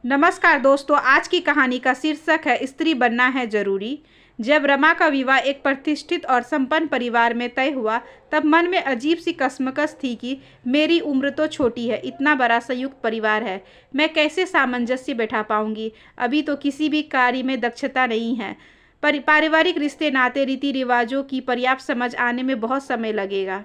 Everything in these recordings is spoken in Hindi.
नमस्कार दोस्तों, आज की कहानी का शीर्षक है स्त्री बनना है जरूरी। जब रमा का विवाह एक प्रतिष्ठित और संपन्न परिवार में तय हुआ, तब मन में अजीब सी कश्मकश थी कि मेरी उम्र तो छोटी है, इतना बड़ा संयुक्त परिवार है, मैं कैसे सामंजस्य बैठा पाऊंगी। अभी तो किसी भी कार्य में दक्षता नहीं है। पारिवारिक रिश्ते नाते रीति रिवाजों की पर्याप्त समझ आने में बहुत समय लगेगा।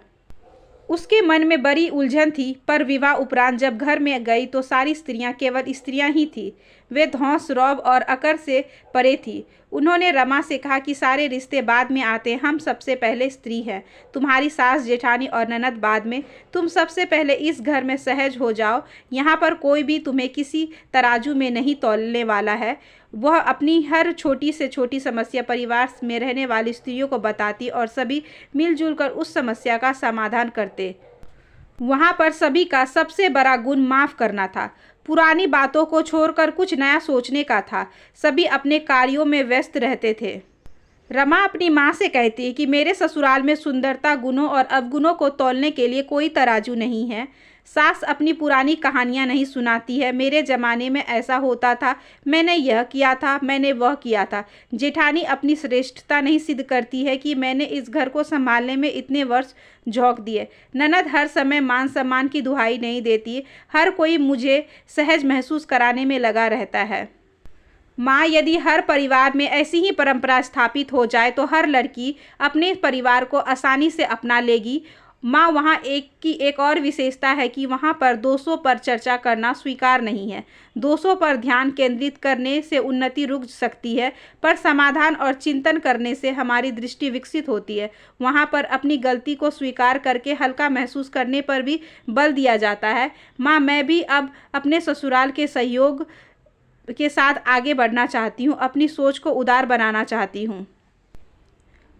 उसके मन में बड़ी उलझन थी, पर विवाह उपरांत जब घर में गई तो सारी स्त्रियां केवल स्त्रियां ही थीं। वे धौंस, रौब और अकड़ से परे थी। उन्होंने रमा से कहा कि सारे रिश्ते बाद में आते हैं, हम सबसे पहले स्त्री हैं। तुम्हारी सास, जेठानी और ननद बाद में। तुम सबसे पहले इस घर में सहज हो जाओ। यहाँ पर कोई भी तुम्हें किसी तराजू में नहीं तौलने वाला है। वह अपनी हर छोटी से छोटी समस्या परिवार में रहने वाली स्त्रियों को बताती और सभी मिलजुल कर उस समस्या का समाधान करते। वहाँ पर सभी का सबसे बड़ा गुण माफ़ करना था। पुरानी बातों को छोड़कर कुछ नया सोचने का था। सभी अपने कार्यों में व्यस्त रहते थे। रमा अपनी माँ से कहती है कि मेरे ससुराल में सुंदरता, गुणों और अवगुणों को तौलने के लिए कोई तराजू नहीं है। सास अपनी पुरानी कहानियाँ नहीं सुनाती है, मेरे ज़माने में ऐसा होता था, मैंने यह किया था, मैंने वह किया था। जेठानी अपनी श्रेष्ठता नहीं सिद्ध करती है कि मैंने इस घर को संभालने में इतने वर्ष झोंक दिए। ननद हर समय मान सम्मान की दुहाई नहीं देती। हर कोई मुझे सहज महसूस कराने में लगा रहता है। माँ, यदि हर परिवार में ऐसी ही परंपरा स्थापित हो जाए तो हर लड़की अपने परिवार को आसानी से अपना लेगी। माँ, वहाँ एक और विशेषता है कि वहाँ पर दोषों पर चर्चा करना स्वीकार नहीं है। दोषों पर ध्यान केंद्रित करने से उन्नति रुक सकती है, पर समाधान और चिंतन करने से हमारी दृष्टि विकसित होती है। वहाँ पर अपनी गलती को स्वीकार करके हल्का महसूस करने पर भी बल दिया जाता है। माँ, मैं भी अब अपने ससुराल के सहयोग के साथ आगे बढ़ना चाहती हूँ, अपनी सोच को उदार बनाना चाहती हूँ।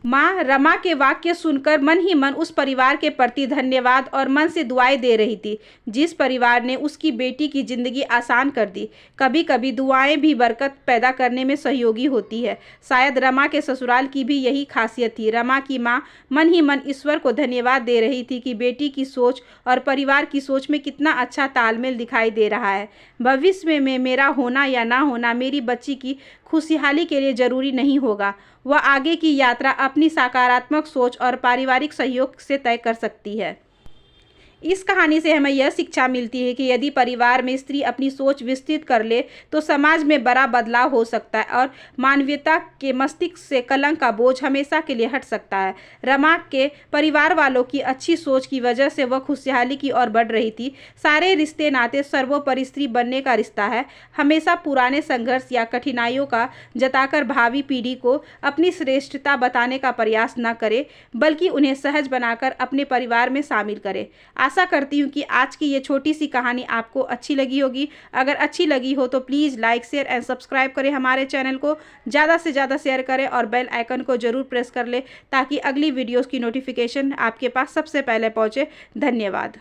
माँ, रमा के वाक्य सुनकर मन ही मन उस परिवार के प्रति धन्यवाद और मन से दुआएं दे रही थी, जिस परिवार ने उसकी बेटी की जिंदगी आसान कर दी। कभी कभी दुआएं भी बरकत पैदा करने में सहयोगी होती है। शायद रमा के ससुराल की भी यही खासियत थी। रमा की माँ मन ही मन ईश्वर को धन्यवाद दे रही थी कि बेटी की सोच और परिवार की सोच में कितना अच्छा तालमेल दिखाई दे रहा है। भविष्य में मेरा होना या ना होना मेरी बच्ची की खुशहाली के लिए जरूरी नहीं होगा। वह आगे की यात्रा अपनी सकारात्मक सोच और पारिवारिक सहयोग से तय कर सकती है। इस कहानी से हमें यह शिक्षा मिलती है कि यदि परिवार में स्त्री अपनी सोच विस्तृत कर ले तो समाज में बड़ा बदलाव हो सकता है और मानवीयता के मस्तिष्क से कलंक का बोझ हमेशा के लिए हट सकता है। रमा के परिवार वालों की अच्छी सोच की वजह से वह खुशहाली की ओर बढ़ रही थी। सारे रिश्ते नाते सर्वोपरि स्त्री बनने का रिश्ता है। हमेशा पुराने संघर्ष या कठिनाइयों का जताकर भावी पीढ़ी को अपनी श्रेष्ठता बताने का प्रयास न करे, बल्कि उन्हें सहज बनाकर अपने परिवार में शामिल करे। आशा करती हूँ कि आज की ये छोटी सी कहानी आपको अच्छी लगी होगी। अगर अच्छी लगी हो तो please like, share and subscribe करें। हमारे चैनल को ज़्यादा से ज़्यादा शेयर करें और बेल आइकन को ज़रूर प्रेस कर लें ताकि अगली वीडियोस की नोटिफिकेशन आपके पास सबसे पहले पहुँचे। धन्यवाद।